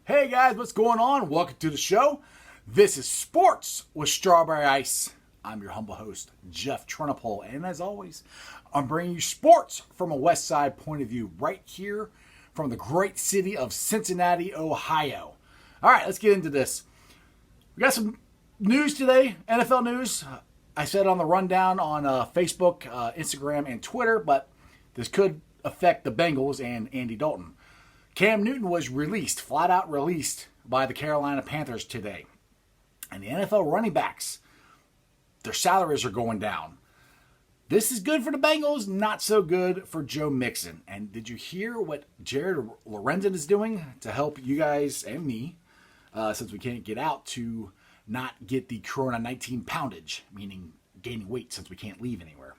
Hey guys, what's going on? Welcome to the show. This is Sports with Strawberry Ice. I'm your humble host, Jeff Trunapole, and as always, I'm bringing you sports from a West Side point of view right here from the great city of Cincinnati, Ohio. All right, let's get into this. We got some news today, NFL news. I said on the rundown on Facebook, Instagram, and Twitter, but this could affect the Bengals and Andy Dalton. Cam Newton was released, flat out released by the Carolina Panthers today. And the NFL running backs, their salaries are going down. This is good for the Bengals, not so good for Joe Mixon. And did you hear what Jared Lorenzen is doing to help you guys and me, since we can't get out, to not get the Corona-19 poundage, meaning gaining weight since we can't leave anywhere.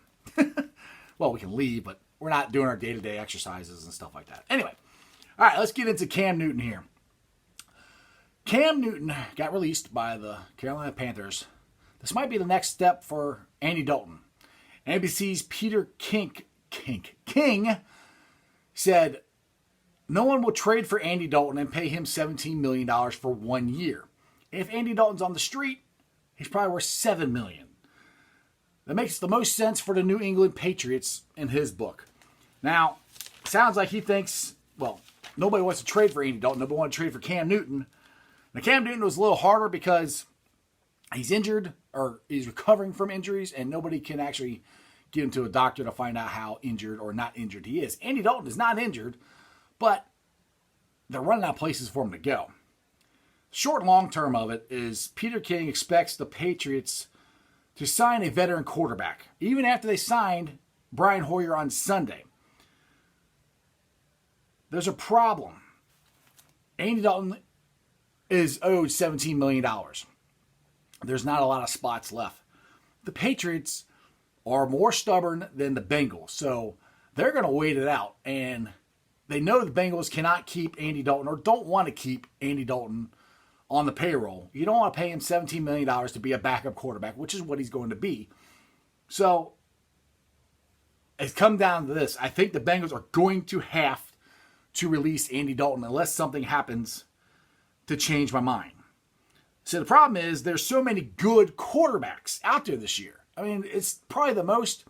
Well, we can leave, but we're not doing our day-to-day exercises and stuff like that. Anyway. All right, let's get into Cam Newton here. Cam Newton got released by the Carolina Panthers. This might be the next step for Andy Dalton. NBC's Peter King said, no one will trade for Andy Dalton and pay him $17 million for 1 year. If Andy Dalton's on the street, he's probably worth $7 million. That makes the most sense for the New England Patriots in his book. Now, sounds like he thinks, well, nobody wants to trade for Andy Dalton. Nobody wants to trade for Cam Newton. Now, Cam Newton was a little harder because he's injured or he's recovering from injuries, and nobody can actually get him to a doctor to find out how injured or not injured he is. Andy Dalton is not injured, but they're running out of places for him to go. Short and long term of it is Peter King expects the Patriots to sign a veteran quarterback, even after they signed Brian Hoyer on Sunday. There's a problem. Andy Dalton is owed $17 million. There's not a lot of spots left. The Patriots are more stubborn than the Bengals, so they're going to wait it out. And they know the Bengals cannot keep Andy Dalton or don't want to keep Andy Dalton on the payroll. You don't want to pay him $17 million to be a backup quarterback, which is what he's going to be. So it's come down to this. I think the Bengals are going to have to release Andy Dalton unless something happens to change my mind. So the problem is there's so many good quarterbacks out there this year. I mean, it's probably the most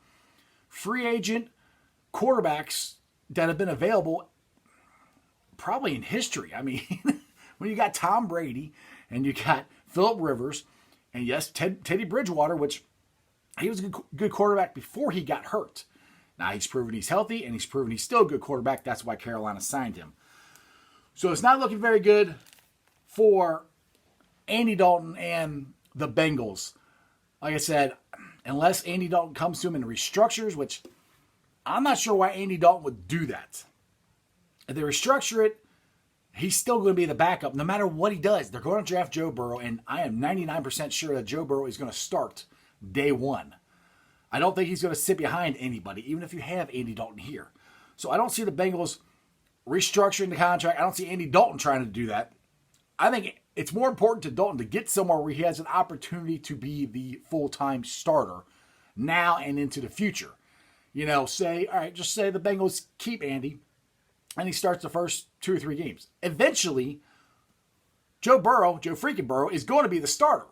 free agent quarterbacks that have been available probably in history. I mean, when you got Tom Brady and you got Phillip Rivers and yes, Teddy Bridgewater, which he was a good quarterback before he got hurt. Now, he's proven he's healthy, and he's proven he's still a good quarterback. That's why Carolina signed him. So it's not looking very good for Andy Dalton and the Bengals. Like I said, unless Andy Dalton comes to him and restructures, which I'm not sure why Andy Dalton would do that. If they restructure it, he's still going to be the backup no matter what he does. They're going to draft Joe Burrow, and I am 99% sure that Joe Burrow is going to start day one. I don't think he's going to sit behind anybody, even if you have Andy Dalton here. So I don't see the Bengals restructuring the contract. I don't see Andy Dalton trying to do that. I think it's more important to Dalton to get somewhere where he has an opportunity to be the full-time starter now and into the future. You know, just say the Bengals keep Andy and he starts the first 2 or 3 games. Eventually, Joe freaking Burrow, is going to be the starter.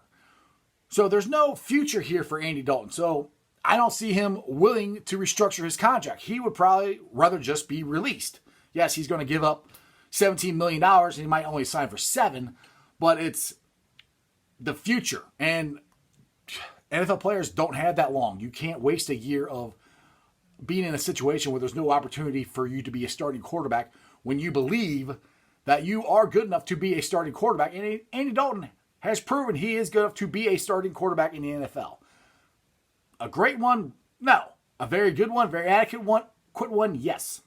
So there's no future here for Andy Dalton. So I don't see him willing to restructure his contract. He would probably rather just be released. Yes, he's going to give up $17 million, and he might only sign for $7 million, but it's the future. And NFL players don't have that long. You can't waste a year of being in a situation where there's no opportunity for you to be a starting quarterback when you believe that you are good enough to be a starting quarterback. And Andy Dalton has proven he is good enough to be a starting quarterback in the NFL. A great one? No. A very good one? Very adequate one? Quick one? Yes.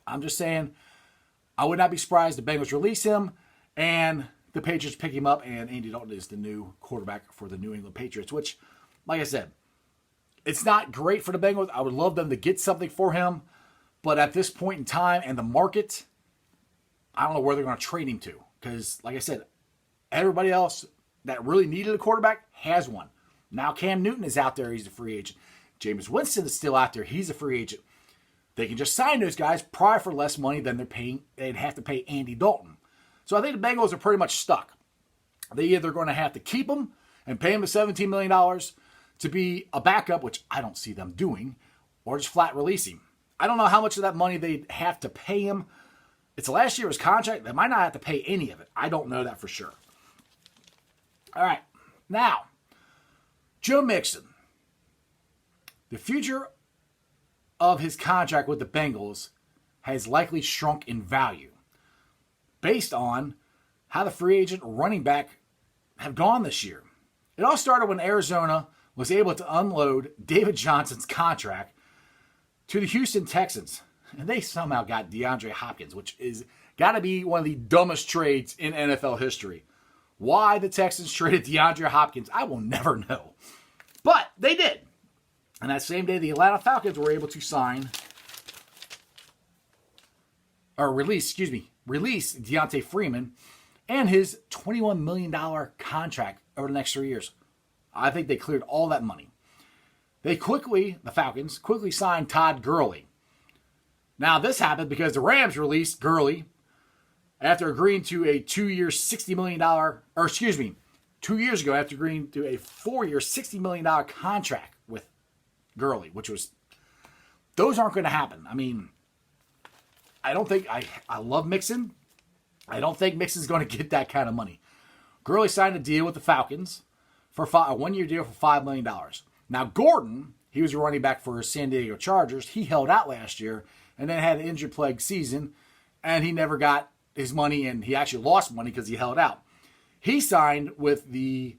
I'm just saying, I would not be surprised if the Bengals release him and the Patriots pick him up and Andy Dalton is the new quarterback for the New England Patriots, which, like I said, it's not great for the Bengals. I would love them to get something for him, but at this point in time and the market, I don't know where they're going to trade him to because, like I said, everybody else that really needed a quarterback has one. Now Cam Newton is out there. He's a free agent. Jameis Winston is still out there. He's a free agent. They can just sign those guys probably for less money than they'd have to pay Andy Dalton. So I think the Bengals are pretty much stuck. They either going to have to keep him and pay him the $17 million to be a backup, which I don't see them doing, or just flat release him. I don't know how much of that money they have to pay him. It's last year's contract. They might not have to pay any of it. I don't know that for sure. All right. Now, Joe Mixon. The future of his contract with the Bengals has likely shrunk in value based on how the free agent running back have gone this year. It all started when Arizona was able to unload David Johnson's contract to the Houston Texans. And they somehow got DeAndre Hopkins, which is got to be one of the dumbest trades in NFL history. Why the Texans traded DeAndre Hopkins, I will never know. But they did. And that same day, the Atlanta Falcons were able to release Deontay Freeman and his $21 million contract over the next 3 years. I think they cleared all that money. The Falcons quickly signed Todd Gurley. Now, this happened because the Rams released Gurley after agreeing to a 2-year, $60 million, 2 years ago after agreeing to a 4-year, $60 million contract with Gurley, those aren't going to happen. I mean, I don't think, I love Mixon. I don't think Mixon's going to get that kind of money. Gurley signed a deal with the Falcons for a 1-year deal for $5 million. Now, Gordon, he was a running back for San Diego Chargers. He held out last year and then had an injury-plagued season, and he never got his money, and he actually lost money because he held out. He signed with the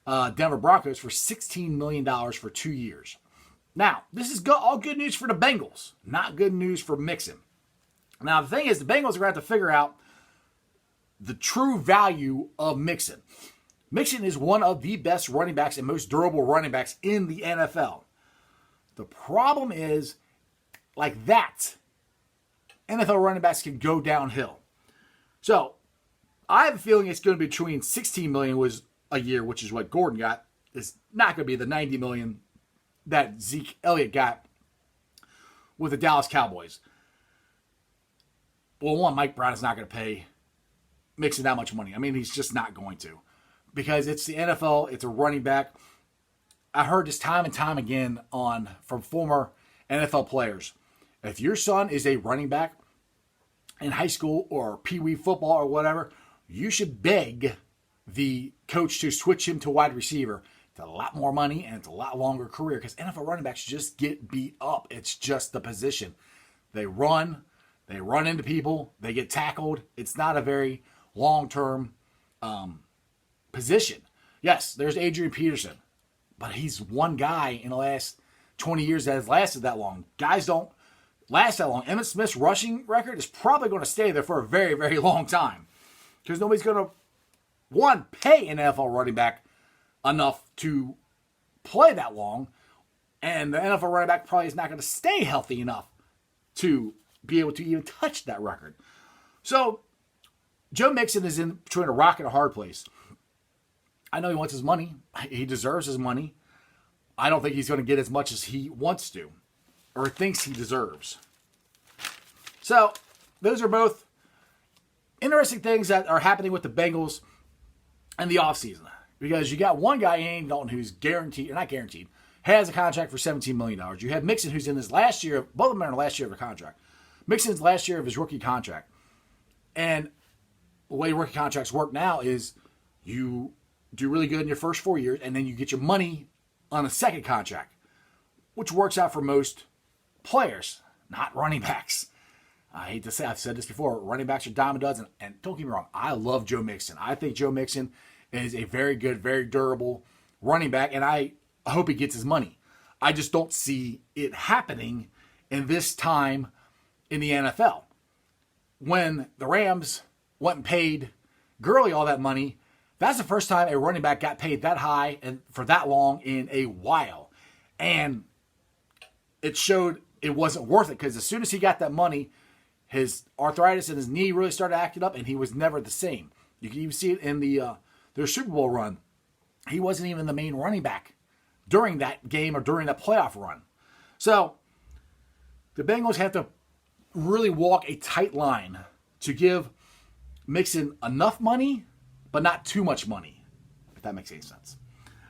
Denver Broncos for $16 million for 2 years. Now, this is all good news for the Bengals, not good news for Mixon. Now, the thing is, the Bengals are going to have to figure out the true value of Mixon. Mixon is one of the best running backs and most durable running backs in the NFL. The problem is, like that, NFL running backs can go downhill. So, I have a feeling it's going to be between $16 million was a year, which is what Gordon got. It's not going to be the $90 million that Zeke Elliott got with the Dallas Cowboys. Well, one, Mike Brown is not going to pay Mixon that much money. I mean, he's just not going to. Because it's the NFL, it's a running back. I heard this time and time again from former NFL players. If your son is a running back in high school or pee-wee football or whatever, you should beg the coach to switch him to wide receiver. It's a lot more money and it's a lot longer career because NFL running backs just get beat up. It's just the position. They run into people, they get tackled. It's not a very long-term position. Yes, there's Adrian Peterson, but he's one guy in the last 20 years that has lasted that long. Guys don't last that long. Emmitt Smith's rushing record is probably going to stay there for a very, very long time because nobody's going to, one, pay an NFL running back enough to play that long, and the NFL running back probably is not going to stay healthy enough to be able to even touch that record. So, Joe Mixon is in between a rock and a hard place. I know he wants his money. He deserves his money. I don't think he's going to get as much as he wants to or thinks he deserves. So, those are both interesting things that are happening with the Bengals in the offseason. Because you got one guy, Andy Dalton, who's has a contract for $17 million. You have Mixon, who's in his last year, both of them are in the last year of a contract. Mixon's last year of his rookie contract. And the way rookie contracts work now is you do really good in your first 4 years, and then you get your money on the second contract, which works out for most players, not running backs. I hate to say, I've said this before, running backs are dime a dozen, and don't get me wrong, I love Joe Mixon. I think Joe Mixon is a very good, very durable running back, and I hope he gets his money. I just don't see it happening in this time in the NFL. When the Rams went and paid Gurley all that money, that's the first time a running back got paid that high and for that long in a while. And it showed it wasn't worth it because as soon as he got that money, his arthritis in his knee really started acting up and he was never the same. You can even see it in their Super Bowl run. He wasn't even the main running back during that game or during that playoff run. So the Bengals have to really walk a tight line to give mixing enough money, but not too much money, if that makes any sense.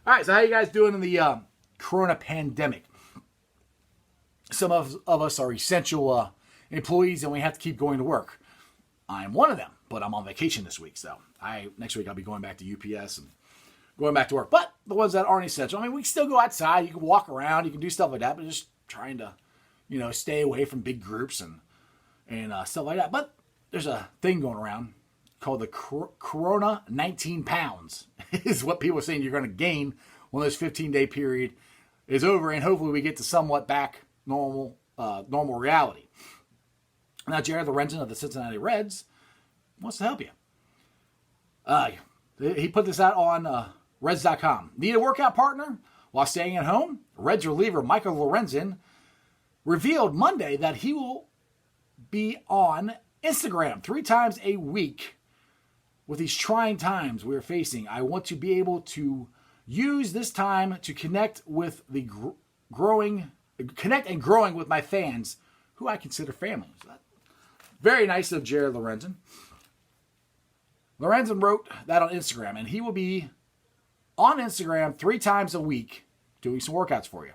All right, so how you guys doing in the corona pandemic? Some of us are essential employees, and we have to keep going to work. I'm one of them, but I'm on vacation this week, so next week I'll be going back to UPS and going back to work. But the ones that aren't essential, I mean, we can still go outside. You can walk around. You can do stuff like that, but just trying to, stay away from big groups and stuff like that. But there's a thing going around called the Corona 19 pounds is what people are saying you're going to gain when this 15-day period is over, and hopefully we get to somewhat back normal reality. Now, Jared Lorenzen of the Cincinnati Reds wants to help you. He put this out on Reds.com. Need a workout partner while staying at home? Reds reliever Michael Lorenzen revealed Monday that he will be on Instagram 3 times a week. With these trying times we're facing, I want to be able to use this time to connect with growing with my fans, who I consider family. So very nice of Jared Lorenzen. Lorenzen wrote that on Instagram, and he will be on Instagram 3 times a week doing some workouts for you.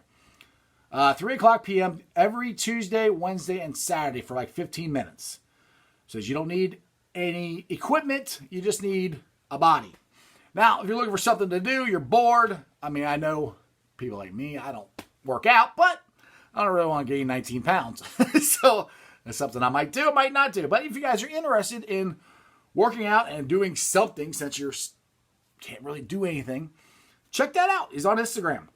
3 o'clock p.m. every Tuesday, Wednesday, and Saturday for like 15 minutes. Says you don't need any equipment, you just need a body. Now, if you're looking for something to do, you're bored. I mean, I know people like me, I don't work out, but I don't really want to gain 19 pounds. So that's something I might do, I might not do. But if you guys are interested in working out and doing something, since you can't really do anything, check that out. He's on Instagram.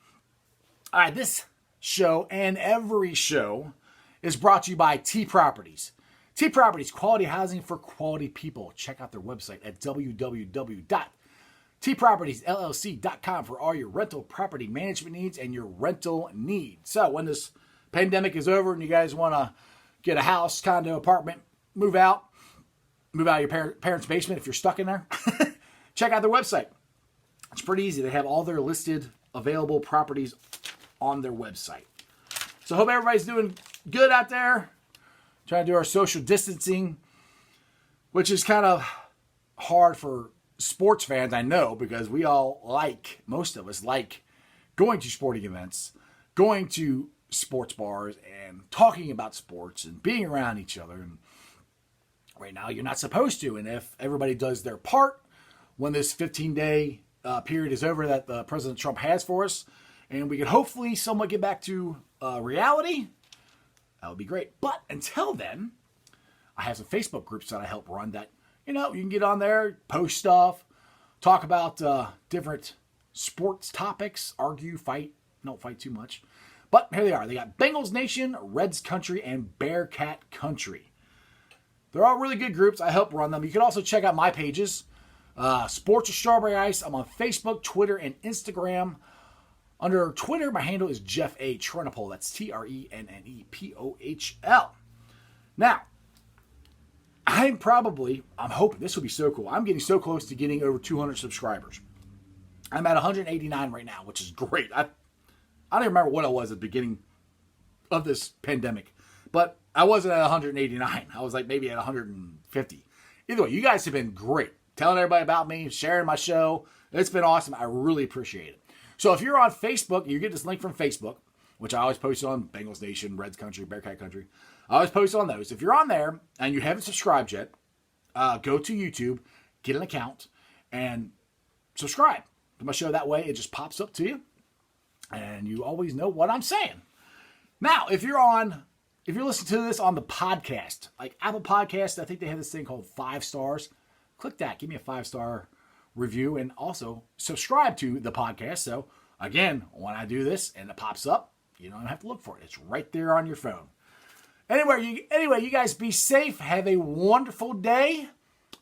All right, this show and every show is brought to you by T Properties. T Properties, quality housing for quality people. Check out their website at www.tpropertiesllc.com for all your rental property management needs and your rental needs. So when this pandemic is over and you guys want to get a house, condo, apartment, move out of your parents' basement if you're stuck in there, check out their website. It's pretty easy. They have all their listed available properties on their website. So hope everybody's doing good out there. Trying to do our social distancing, which is kind of hard for sports fans, I know, because most of us like going to sporting events, going to sports bars and talking about sports and being around each other. And right now you're not supposed to. And if everybody does their part when this 15-day period is over that President Trump has for us, and we can hopefully somewhat get back to reality, that would be great. But until then, I have some Facebook groups that I help run that, you can get on there, post stuff, talk about different sports topics, argue, fight. Don't fight too much. But here they are. They got Bengals Nation, Reds Country, and Bearcat Country. They're all really good groups. I help run them. You can also check out my pages. Sports with Strawberry Ice. I'm on Facebook, Twitter, and Instagram. Under Twitter, my handle is Jeff A. Trennepohl. That's TRENNEPOHL. Now, I'm hoping this will be so cool. I'm getting so close to getting over 200 subscribers. I'm at 189 right now, which is great. I don't even remember what I was at the beginning of this pandemic, but I wasn't at 189. I was like maybe at 150. Either way, you guys have been great. Telling everybody about me, sharing my show. It's been awesome. I really appreciate it. So if you're on Facebook, you get this link from Facebook, which I always post on Bengals Nation, Reds Country, Bearcat Country. I always post on those. If you're on there and you haven't subscribed yet, go to YouTube, get an account, and subscribe to my show. That way it just pops up to you, and you always know what I'm saying. Now, if you're listening to this on the podcast, like Apple Podcasts, I think they have this thing called 5 stars. Click that. Give me a 5-star review, and also subscribe to the podcast. So again, when I do this and it pops up, you don't have to look for it. It's right there on your phone. Anyway, you guys be safe. Have a wonderful day.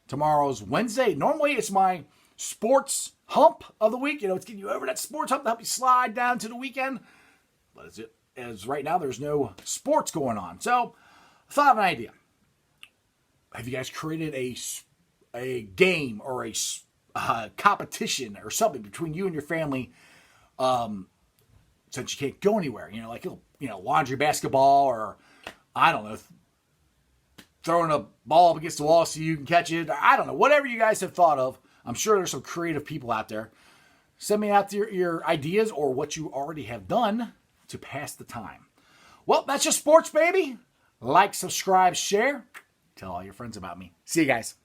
Tomorrow's Wednesday. Normally it's my sports hump of the week. It's getting you over that sports hump to help you slide down to the weekend. But as right now, there's no sports going on. So I thought of an idea. Have you guys created a game or a competition or something between you and your family, since you can't go anywhere, like laundry basketball, or I don't know, throwing a ball up against the wall so you can catch it. I don't know. Whatever you guys have thought of. I'm sure there's some creative people out there. Send me out your ideas or what you already have done to pass the time. Well, that's just sports, baby. Like, subscribe, share. Tell all your friends about me. See you guys.